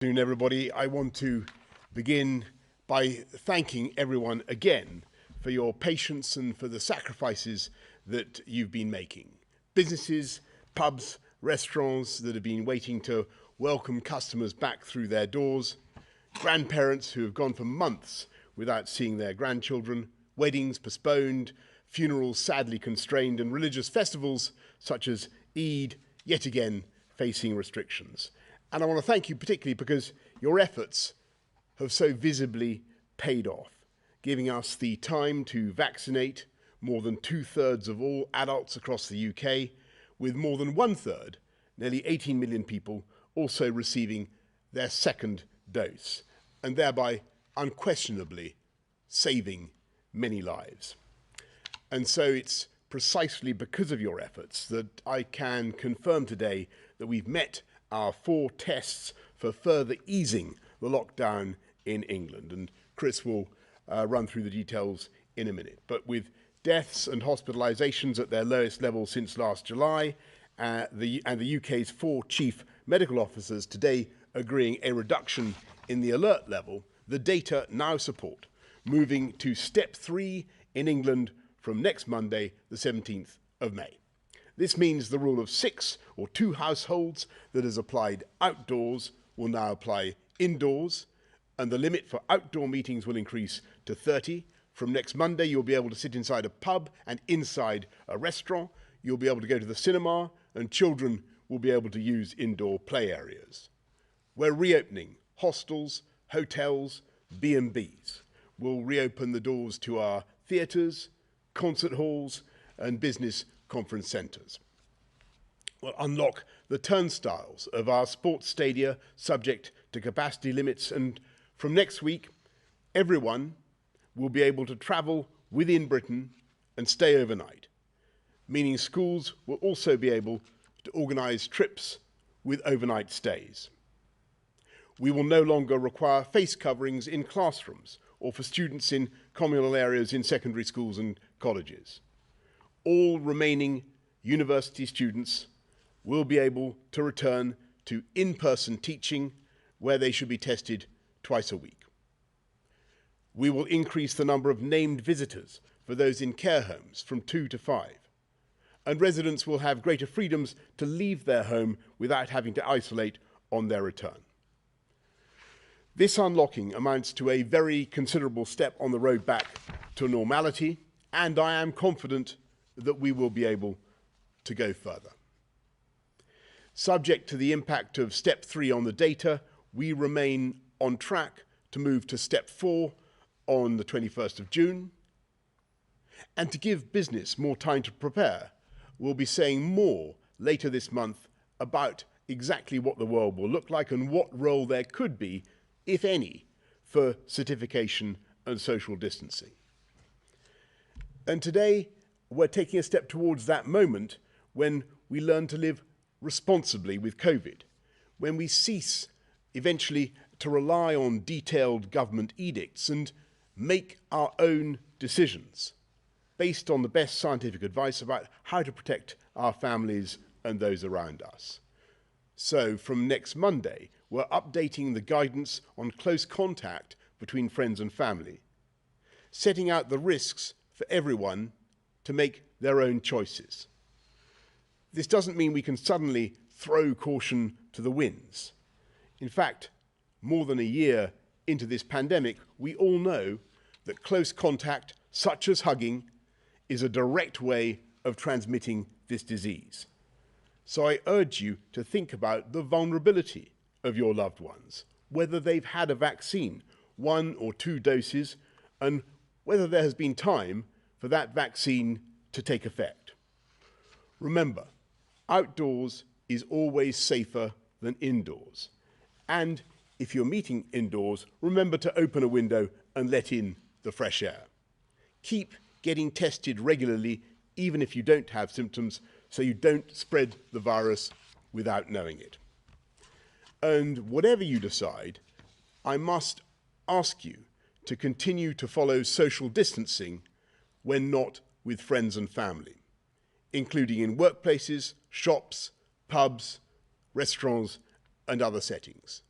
Good afternoon, everybody. I want to begin by thanking everyone again for your patience and for the sacrifices that you've been making. Businesses, pubs, restaurants that have been waiting to welcome customers back through their doors, grandparents who have gone for months without seeing their grandchildren, weddings postponed, funerals sadly constrained, and religious festivals such as Eid yet again facing restrictions. And I want to thank you particularly because your efforts have so visibly paid off, giving us the time to vaccinate more than 2/3 of all adults across the UK, with more than 1/3, nearly 18 million people, also receiving their second dose, and thereby unquestionably saving many lives. And so it's precisely because of your efforts that I can confirm today that we've met our 4 tests for further easing the lockdown in England. And Chris will run through the details in a minute. But with deaths and hospitalisations at their lowest level since last July, the UK's 4 chief medical officers today agreeing a reduction in the alert level, the data now support moving to step 3 in England from next Monday, the 17th of May. This means the rule of 6 or 2 households that has applied outdoors will now apply indoors, and the limit for outdoor meetings will increase to 30. From next Monday, you'll be able to sit inside a pub and inside a restaurant. You'll be able to go to the cinema, and children will be able to use indoor play areas. We're reopening hostels, hotels, B&Bs. We'll reopen the doors to our theatres, concert halls, and business conference centres. We'll unlock the turnstiles of our sports stadia subject to capacity limits, and from next week, everyone will be able to travel within Britain and stay overnight, meaning schools will also be able to organise trips with overnight stays. We will no longer require face coverings in classrooms or for students in communal areas in secondary schools and colleges. All remaining university students will be able to return to in-person teaching where they should be tested twice a week. We will increase the number of named visitors for those in care homes from 2 to 5, and residents will have greater freedoms to leave their home without having to isolate on their return. This unlocking amounts to a very considerable step on the road back to normality, and I am confident that we will be able to go further. Subject to the impact of step 3 on the data, we remain on track to move to step 4 on the 21st of June. And to give business more time to prepare, we'll be saying more later this month about exactly what the world will look like and what role there could be, if any, for certification and social distancing. And today, we're taking a step towards that moment when we learn to live responsibly with COVID, when we cease eventually to rely on detailed government edicts and make our own decisions based on the best scientific advice about how to protect our families and those around us. So from next Monday, we're updating the guidance on close contact between friends and family, setting out the risks for everyone to make their own choices. This doesn't mean we can suddenly throw caution to the winds. In fact, more than a year into this pandemic, we all know that close contact, such as hugging, is a direct way of transmitting this disease. So I urge you to think about the vulnerability of your loved ones, whether they've had a vaccine, 1 or 2 doses, and whether there has been time for that vaccine to take effect. Remember, outdoors is always safer than indoors. And if you're meeting indoors, remember to open a window and let in the fresh air. Keep getting tested regularly, even if you don't have symptoms, so you don't spread the virus without knowing it. And whatever you decide, I must ask you to continue to follow social distancing when not with friends and family, including in workplaces, shops, pubs, restaurants, and other settings.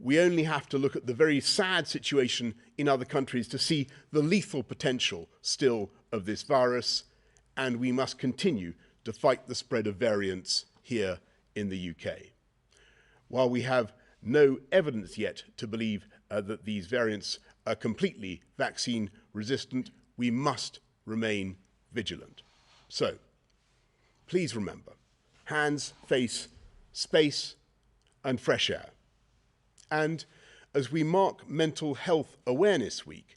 we only have to look at the very sad situation in other countries to see the lethal potential still of this virus, and we must continue to fight the spread of variants here in the UK. While we have no evidence yet to believe that these variants are completely vaccine resistant, we must remain vigilant. So, please remember, hands, face, space, and fresh air. And as we mark Mental Health Awareness Week,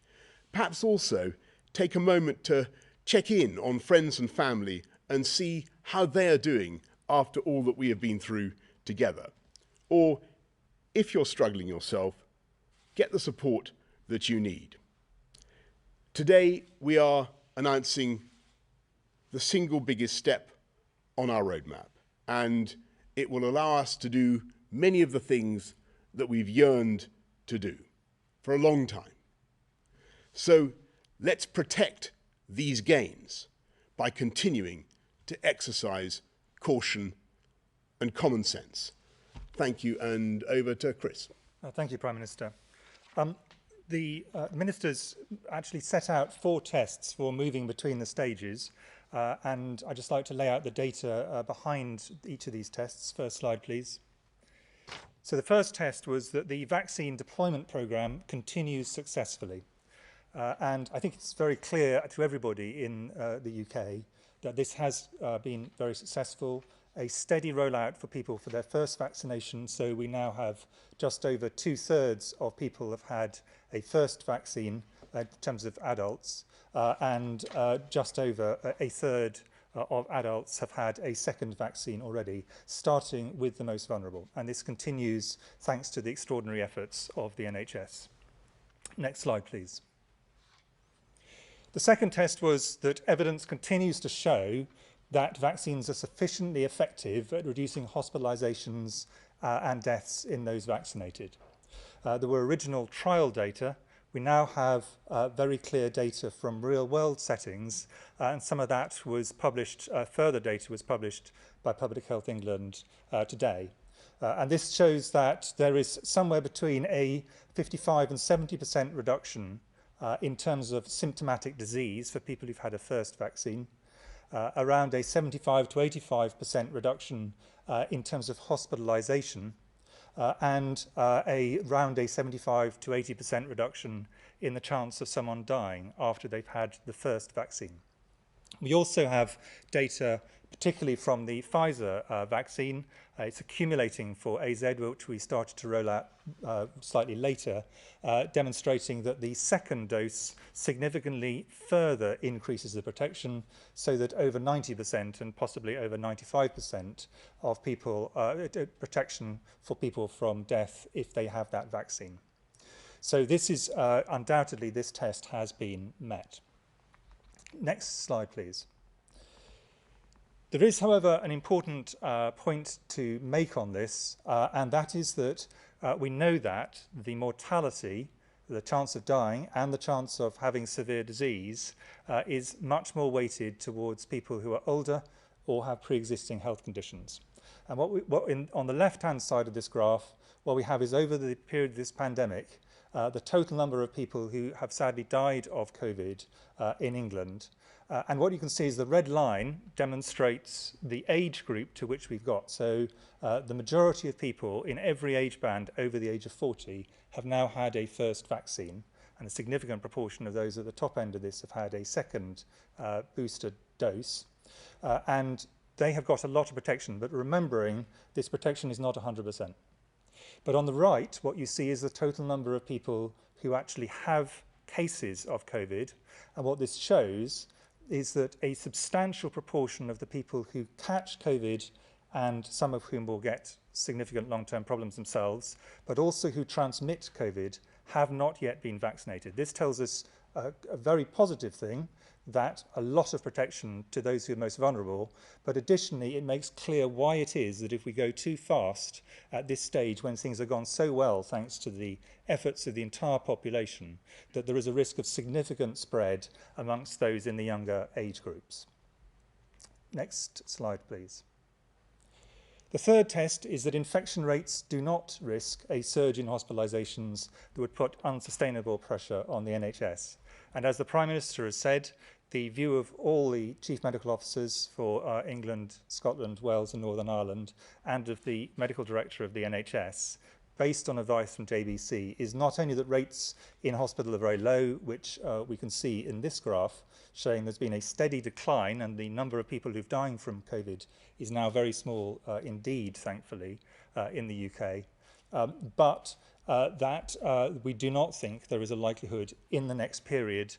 perhaps also take a moment to check in on friends and family and see how they are doing after all that we have been through together. Or, if you're struggling yourself, get the support that you need. Today, we are announcing the single biggest step on our roadmap, and it will allow us to do many of the things that we've yearned to do for a long time. So let's protect these gains by continuing to exercise caution and common sense. Thank you, and over to Chris. Thank you, Prime Minister. The ministers actually set out 4 tests for moving between the stages, and I'd just like to lay out the data behind each of these tests. First slide, please. So the first test was that the vaccine deployment programme continues successfully. And I think it's very clear to everybody in the UK that this has been very successful. A steady rollout for people for their first vaccination. So we now have just over 2/3 of people have had a first vaccine in terms of adults, and just over 1/3 of adults have had a second vaccine already, starting with the most vulnerable. And this continues thanks to the extraordinary efforts of the NHS. Next slide, please. The second test was that evidence continues to show that vaccines are sufficiently effective at reducing hospitalizations and deaths in those vaccinated. There were original trial data. We now have very clear data from real-world settings, and some of that was published, further data was published by Public Health England today. And this shows that there is somewhere between a 55 and 70% reduction in terms of symptomatic disease for people who've had a first vaccine, around a 75 to 85% reduction in terms of hospitalization, and around a 75 to 80% reduction in the chance of someone dying after they've had the first vaccine. We also have data, particularly from the Pfizer vaccine. It's accumulating for AZ, which we started to roll out slightly later, demonstrating that the second dose significantly further increases the protection, so that over 90% and possibly over 95% of people, protection for people from death if they have that vaccine. So this is undoubtedly, this test has been met. Next slide, please. There is, however, an important point to make on this, and that is that we know that the mortality, the chance of dying, and the chance of having severe disease is much more weighted towards people who are older or have pre-existing health conditions. And on the left-hand side of this graph, what we have is over the period of this pandemic, the total number of people who have sadly died of COVID in England. And what you can see is the red line demonstrates the age group to which we've got. So the majority of people in every age band over the age of 40 have now had a first vaccine, and a significant proportion of those at the top end of this have had a second booster dose. And they have got a lot of protection, but remembering this protection is not 100%. But on the right, what you see is the total number of people who actually have cases of COVID. And what this shows is that a substantial proportion of the people who catch COVID, and some of whom will get significant long-term problems themselves, but also who transmit COVID, have not yet been vaccinated. This tells us a very positive thing, that a lot of protection to those who are most vulnerable, but additionally it makes clear why it is that if we go too fast at this stage when things have gone so well thanks to the efforts of the entire population, that there is a risk of significant spread amongst those in the younger age groups. Next slide, please. The third test is that infection rates do not risk a surge in hospitalisations that would put unsustainable pressure on the NHS. And as the Prime Minister has said, the view of all the Chief Medical Officers for England, Scotland, Wales and Northern Ireland, and of the Medical Director of the NHS, based on advice from JBC, is not only that rates in hospital are very low, which we can see in this graph, showing there's been a steady decline and the number of people who've dying from COVID is now very small indeed, thankfully, in the UK, but that we do not think there is a likelihood in the next period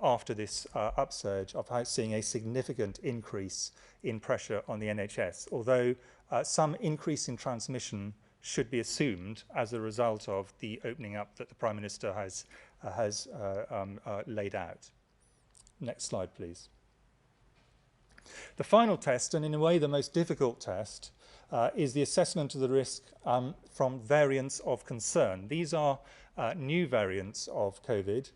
after this upsurge of seeing a significant increase in pressure on the NHS, although some increase in transmission should be assumed as a result of the opening up that the Prime Minister has laid out. Next slide, please. The final test, and in a way the most difficult test, is the assessment of the risk from variants of concern. These are new variants of COVID,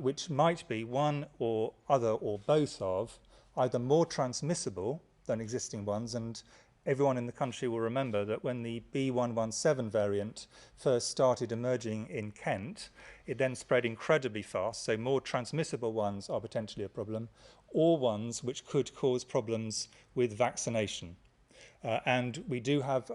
which might be one or other or both of either more transmissible than existing ones, and everyone in the country will remember that when the B117 variant first started emerging in Kent, it then spread incredibly fast, so more transmissible ones are potentially a problem, or ones which could cause problems with vaccination. And we do have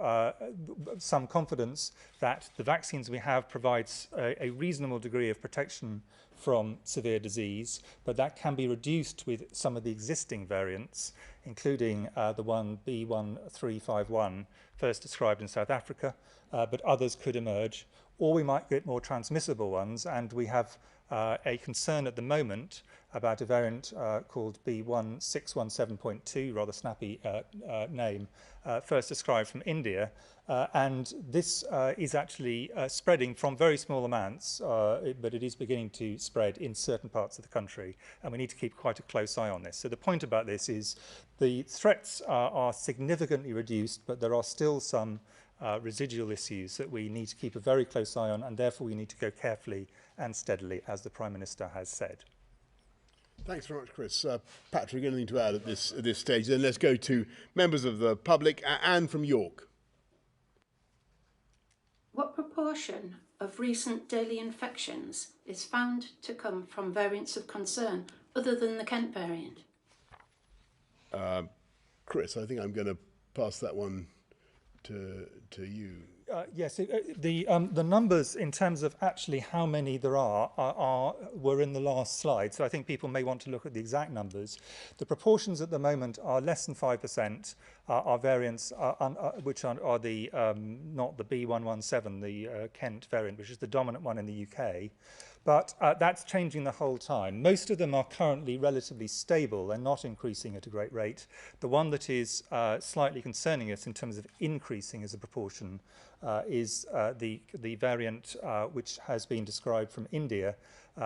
some confidence that the vaccines we have provides a reasonable degree of protection from severe disease, but that can be reduced with some of the existing variants, including the one B1351 first described in South Africa, but others could emerge, or we might get more transmissible ones, and we have a concern at the moment about a variant called B1617.2, rather snappy name, first described from India. And this is actually spreading from very small amounts, but it is beginning to spread in certain parts of the country, and we need to keep quite a close eye on this. So the point about this is the threats are significantly reduced, but there are still some residual issues that we need to keep a very close eye on, and therefore we need to go carefully and steadily, as the Prime Minister has said. Thanks very much, Chris. Patrick, anything to add at this stage? Then let's go to members of the public. Anne from York. What proportion of recent daily infections is found to come from variants of concern other than the Kent variant? Chris, I think I'm going to pass that one to you. Yes, the numbers in terms of actually how many there were in the last slide, so I think people may want to look at the exact numbers. The proportions at the moment are less than 5%, are variants which are the not the B117, the Kent variant, which is the dominant one in the UK. But that's changing the whole time. Most of them are currently relatively stable. They're not increasing at a great rate. The one that is slightly concerning us in terms of increasing as a proportion is the variant which has been described from India,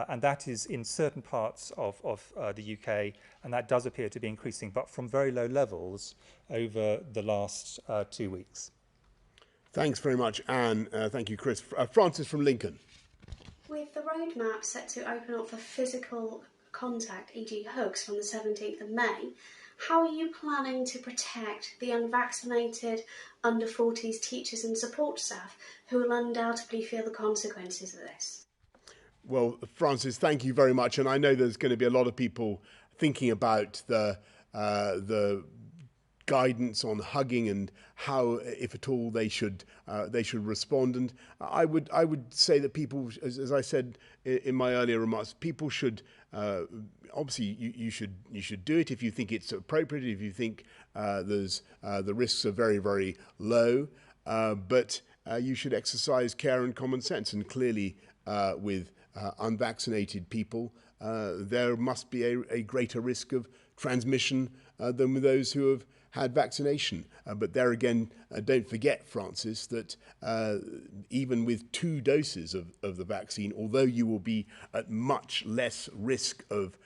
and that is in certain parts of the UK, and that does appear to be increasing, but from very low levels over the last 2 weeks. Thanks very much, Anne. Thank you, Chris. Francis from Lincoln. With the roadmap set to open up for physical contact, e.g. hugs, from the 17th of May, how are you planning to protect the unvaccinated under 40s teachers and support staff who will undoubtedly feel the consequences of this? Well, Francis, thank you very much. And I know there's going to be a lot of people thinking about the guidance on hugging and how, if at all, they should respond. And I would say that people, as I said in my earlier remarks, people should obviously you should do it if you think it's appropriate, if you think the risks are very, very low, but you should exercise care and common sense. And clearly, with unvaccinated people, there must be a greater risk of transmission than with those who have had vaccination. But there again, don't forget, Francis, that even with 2 doses of the vaccine, although you will be at much less risk of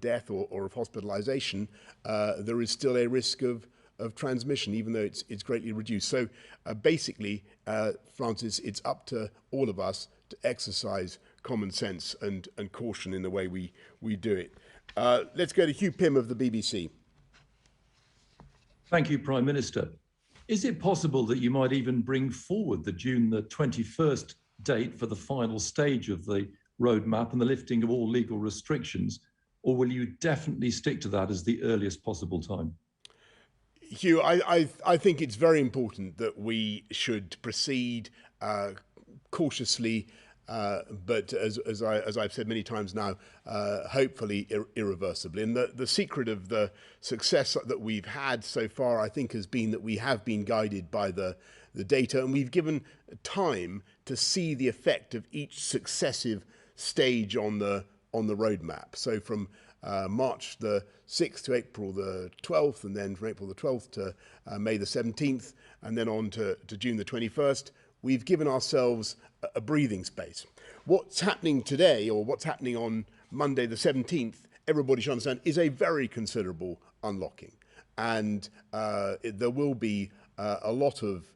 death or of hospitalisation, there is still a risk of transmission, even though it's greatly reduced. So basically, Francis, it's up to all of us to exercise common sense and caution in the way we do it. Let's go to Hugh Pym of the BBC. Thank you, Prime Minister. Is it possible that you might even bring forward the June the 21st date for the final stage of the roadmap and the lifting of all legal restrictions, or will you definitely stick to that as the earliest possible time? Hugh, I think it's very important that we should proceed cautiously, but as I've said many times now, hopefully irreversibly. And the secret of the success that we've had so far, I think, has been that we have been guided by the data, and we've given time to see the effect of each successive stage on the roadmap. So from March the 6th to April the 12th, and then from April the 12th to May the 17th, and then on to June the 21st, we've given ourselves a breathing space. What's happening today, or what's happening on Monday the 17th, everybody should understand, is a very considerable unlocking. And there will be a lot of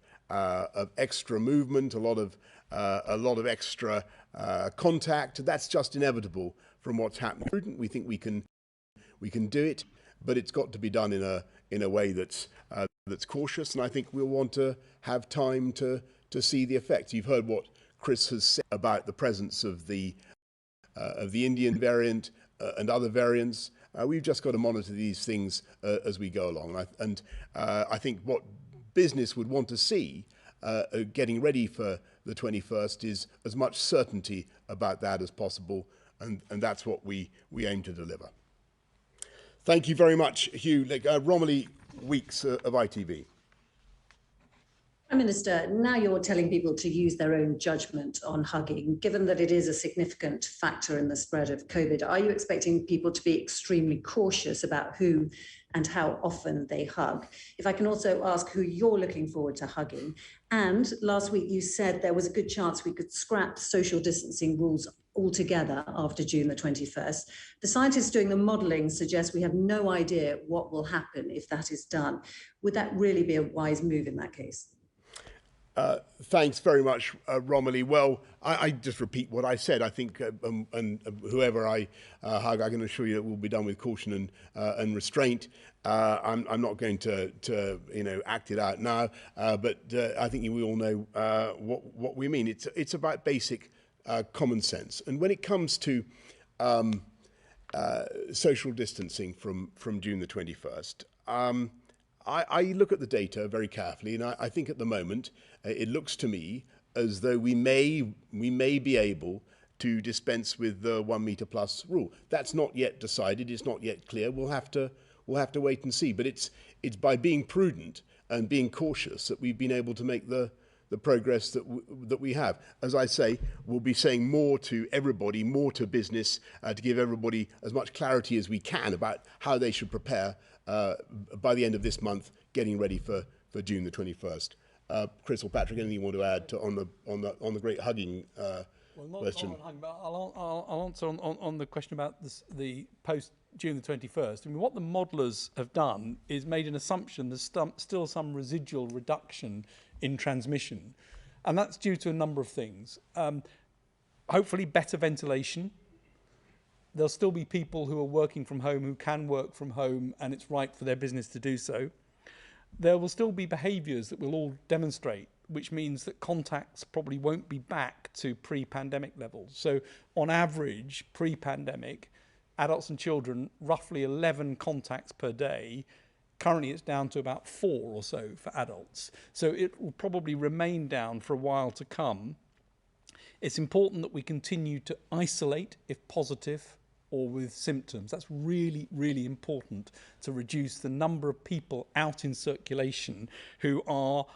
extra movement, a lot of extra contact. That's just inevitable from what's happened. We think we can do it, but it's got to be done in a way that's cautious. And I think we'll want to have time to see the effects. You've heard what Chris has said about the presence of the Indian variant and other variants. We've just got to monitor these things as we go along. And I think what business would want to see getting ready for the 21st is as much certainty about that as possible, and that's what we aim to deliver. Thank you very much, Hugh. Romilly Weeks of ITV. Prime Minister, now you're telling people to use their own judgment on hugging. Given that it is a significant factor in the spread of COVID, are you expecting people to be extremely cautious about who and how often they hug? If I can also ask who you're looking forward to hugging. And last week you said there was a good chance we could scrap social distancing rules altogether after June the 21st. The scientists doing the modelling suggest we have no idea what will happen if that is done. Would that really be a wise move in that case? Thanks very much, Romilly. Well, I just repeat what I said. I think, and whoever I hug, I can assure you it will be done with caution and restraint. I'm not going to act it out now, but I think we all know what we mean. It's about basic common sense. And when it comes to social distancing from June the 21st, I look at the data very carefully, and I think at the moment it looks to me as though we may be able to dispense with the 1 metre plus rule. That's not yet decided. It's not yet clear. We'll have to wait and see. But it's by being prudent and being cautious that we've been able to make the progress that we have. As I say, we'll be saying more to everybody, more to business, to give everybody as much clarity as we can about how they should prepare by the end of this month, getting ready for June the 21st. Chris or Patrick, anything you want to add on the great hugging question? Not on hugging, but I'll answer on the question about the post June the 21st. I mean, what the modellers have done is made an assumption there's still some residual reduction in transmission, and that's due to a number of things. Hopefully better ventilation. There'll still be people who are working from home who can work from home, and it's right for their business to do so. There will still be behaviours that we'll all demonstrate, which means that contacts probably won't be back to pre-pandemic levels. So on average, pre-pandemic, adults and children, roughly 11 contacts per day. Currently, it's down to about 4 or so for adults. So it will probably remain down for a while to come. It's important that we continue to isolate if positive or with symptoms. That's really, really important to reduce the number of people out in circulation who are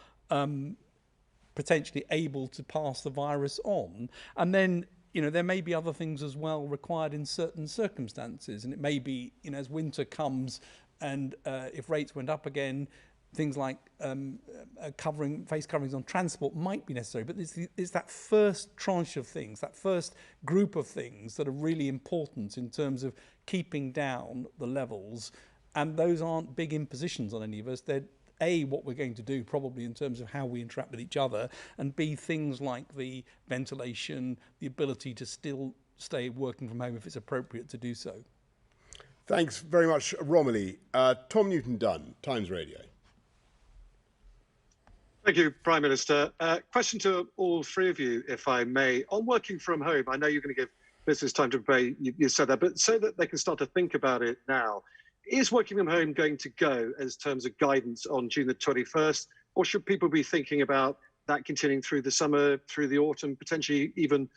potentially able to pass the virus on. And then, there may be other things as well required in certain circumstances. And it may be, as winter comes and if rates went up again, things like face coverings on transport might be necessary, but it's that first tranche of things, that first group of things that are really important in terms of keeping down the levels, and those aren't big impositions on any of us. They're A, what we're going to do probably in terms of how we interact with each other, and B, things like the ventilation, the ability to still stay working from home if it's appropriate to do so. Thanks very much, Romilly. Tom Newton-Dunn, Times Radio. Thank you, Prime Minister. Question to all three of you, if I may. On working from home, I know you're going to give business time to prepare, you said that, but so that they can start to think about it now, is working from home going to go as terms of guidance on June the 21st, or should people be thinking about that continuing through the summer, through the autumn, potentially even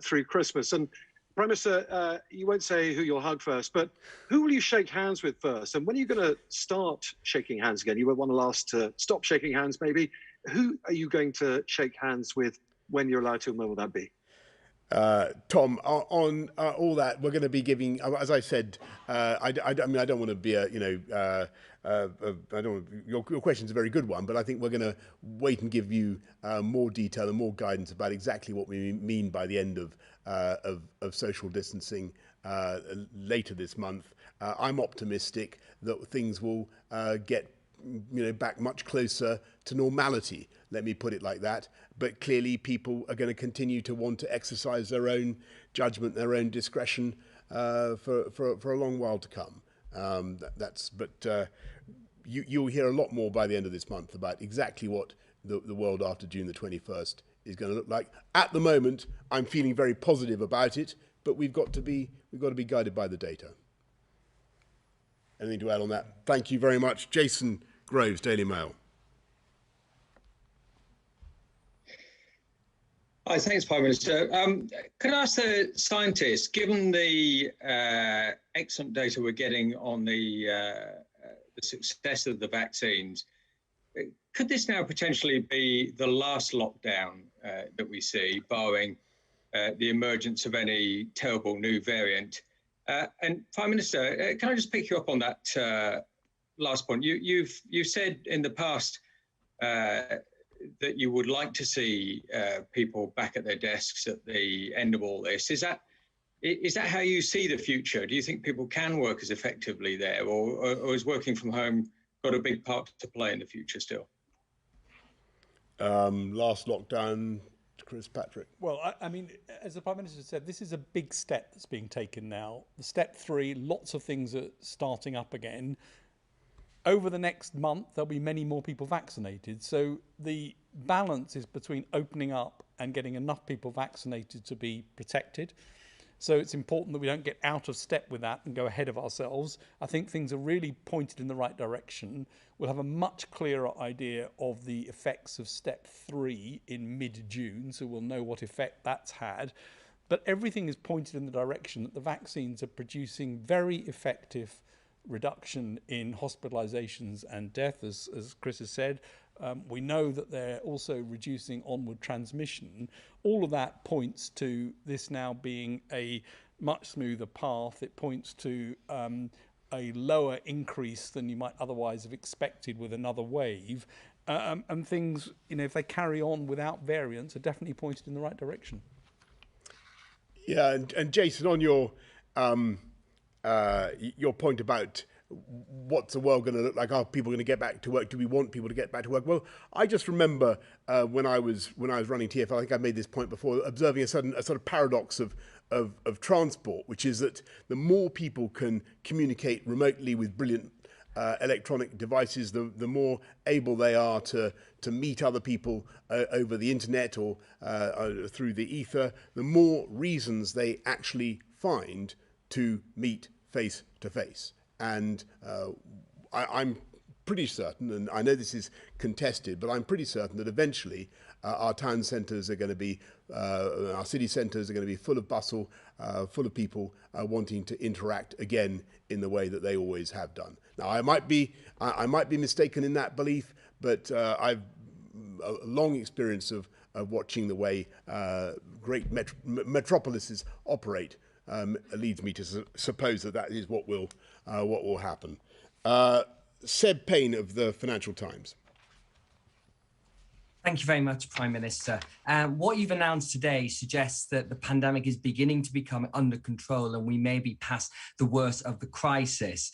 through Christmas? And Prime Minister, you won't say who you'll hug first, but who will you shake hands with first? And when are you going to start shaking hands again? You won't want to last to stop shaking hands, maybe. Who are you going to shake hands with when you're allowed to, and when will that be? Tom, on all that, we're going to be giving, as I said, I mean, I don't want to be I don't. Your question's a very good one, but I think we're going to wait and give you more detail and more guidance about exactly what we mean by the end of social distancing later this month. I'm optimistic that things will get back much closer to normality. Let me put it like that. But clearly, people are going to continue to want to exercise their own judgment, their own discretion for a long while to come. You'll hear a lot more by the end of this month about exactly what the world after June the 21st is going to look like. At the moment, I'm feeling very positive about it, but we've got to be guided by the data. Anything to add on that? Thank you very much. Jason Groves, Daily Mail. Hi, thanks, Prime Minister. Can I ask the scientists, given the excellent data we're getting on the success of the vaccines, could this now potentially be the last lockdown that we see, barring the emergence of any terrible new variant? And Prime Minister, can I just pick you up on that last point? You've said in the past that you would like to see people back at their desks at the end of all this. Is that how you see the future? Do you think people can work as effectively there, or is working from home got a big part to play in the future still? Last lockdown, Chris Patrick. Well, I mean, as the Prime Minister said, this is a big step that's being taken now. The step 3, lots of things are starting up again. Over the next month, there'll be many more people vaccinated. So the balance is between opening up and getting enough people vaccinated to be protected. So it's important that we don't get out of step with that and go ahead of ourselves. I think things are really pointed in the right direction. We'll have a much clearer idea of the effects of step 3 in mid-June, so we'll know what effect that's had. But everything is pointed in the direction that the vaccines are producing very effective reduction in hospitalizations and death, as Chris has said. We know that they're also reducing onward transmission. All of that points to this now being a much smoother path. It points to a lower increase than you might otherwise have expected with another wave. And things, if they carry on without variants, are definitely pointed in the right direction. Yeah, and Jason, on your point about what's the world going to look like? Are people going to get back to work? Do we want people to get back to work? Well, I just remember when I was running TfL, I think I made this point before, observing a sort of paradox of transport, which is that the more people can communicate remotely with brilliant electronic devices, the more able they are to meet other people over the internet or through the ether, the more reasons they actually find to meet face to face. And I'm pretty certain, and I know this is contested, but I'm pretty certain that eventually our town centres are going to be, our city centres are going to be full of bustle, full of people wanting to interact again in the way that they always have done. Now, I might be mistaken in that belief, but I've a long experience of watching the way great metropolises operate. Leads me to suppose that is what will happen. Seb Payne of the Financial Times. Thank you very much, Prime Minister. What you've announced today suggests that the pandemic is beginning to become under control and we may be past the worst of the crisis.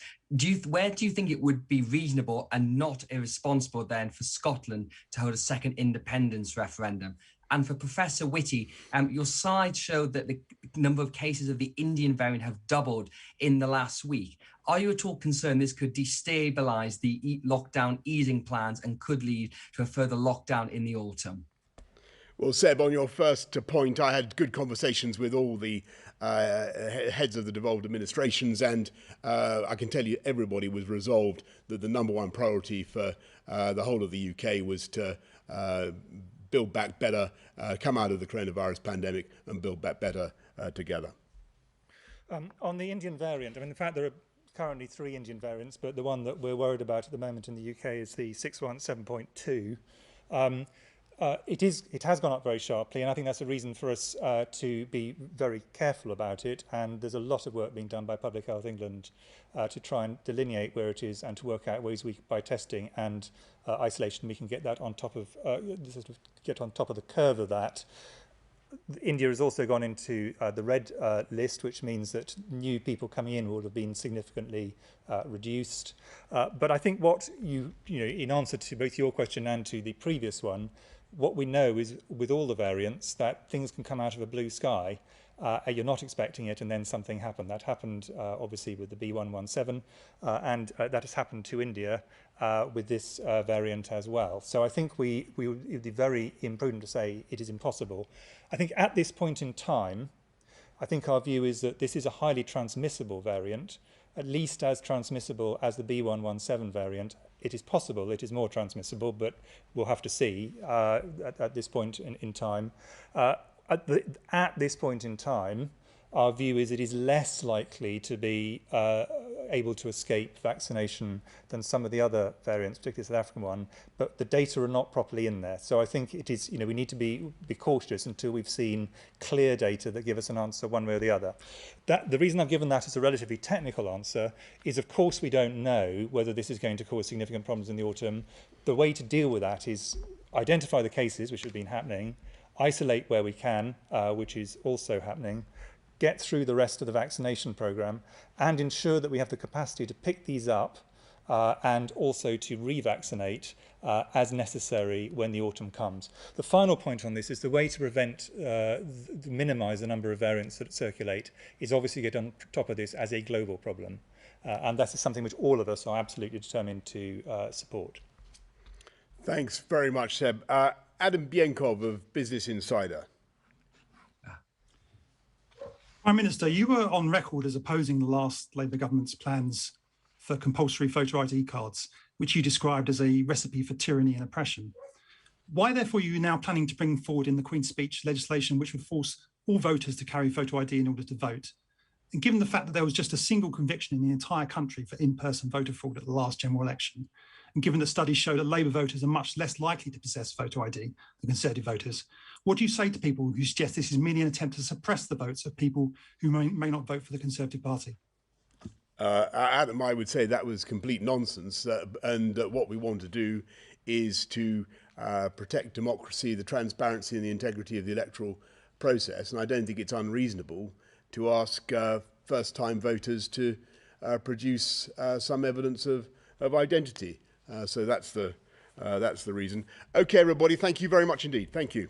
Where do you think it would be reasonable and not irresponsible then for Scotland to hold a second independence referendum? And for Professor Whitty, your slide showed that the number of cases of the Indian variant have doubled in the last week. Are you at all concerned this could destabilise the lockdown easing plans and could lead to a further lockdown in the autumn? Well, Seb, on your first point, I had good conversations with all the heads of the devolved administrations, and I can tell you everybody was resolved that the number one priority for the whole of the UK was to build back better, come out of the coronavirus pandemic and build back better together. On the Indian variant, I mean, in fact, there are currently 3 Indian variants, but the one that we're worried about at the moment in the UK is the 617.2. It has gone up very sharply, and I think that's a reason for us to be very careful about it. And there's a lot of work being done by Public Health England to try and delineate where it is and to work out ways by testing and isolation we can get that on top of get on top of the curve of that. India has also gone into the red list, which means that new people coming in would have been significantly reduced. But I think what you know, in answer to both your question and to the previous one, what we know is with all the variants that things can come out of a blue sky. You're not expecting it, and then something happened. That happened obviously with the B117, and that has happened to India with this variant as well. So I think it would be very imprudent to say it is impossible. I think at this point in time, I think our view is that this is a highly transmissible variant, at least as transmissible as the B117 variant. It is possible it is more transmissible, but we'll have to see at this point in time. At this point in time, our view is it is less likely to be able to escape vaccination than some of the other variants, particularly the South African one, but the data are not properly in there. So I think it is, you know, we need to be cautious until we've seen clear data that give us an answer one way or the other. The reason I've given that as a relatively technical answer is, of course, we don't know whether this is going to cause significant problems in the autumn. The way to deal with that is identify the cases, which have been happening, isolate where we can, which is also happening, get through the rest of the vaccination programme, and ensure that we have the capacity to pick these up and also to revaccinate as necessary when the autumn comes. The final point on this is the way to prevent, minimise the number of variants that circulate is obviously get on top of this as a global problem. And that is something which all of us are absolutely determined to support. Thanks very much, Seb. Adam Bienkov of Business Insider. Prime Minister, you were on record as opposing the last Labour government's plans for compulsory photo ID cards, which you described as a recipe for tyranny and oppression. Why, therefore, are you now planning to bring forward in the Queen's Speech legislation which would force all voters to carry photo ID in order to vote? And given the fact that there was just a single conviction in the entire country for in-person voter fraud at the last general election, and given that studies show that Labour voters are much less likely to possess photo ID than Conservative voters, what do you say to people who suggest this is merely an attempt to suppress the votes of people who may not vote for the Conservative Party? Adam, I would say that was complete nonsense, and what we want to do is to protect democracy, the transparency and the integrity of the electoral process, and I don't think it's unreasonable to ask first-time voters to produce some evidence of identity. So that's the reason. Okay, everybody, thank you very much indeed. Thank you.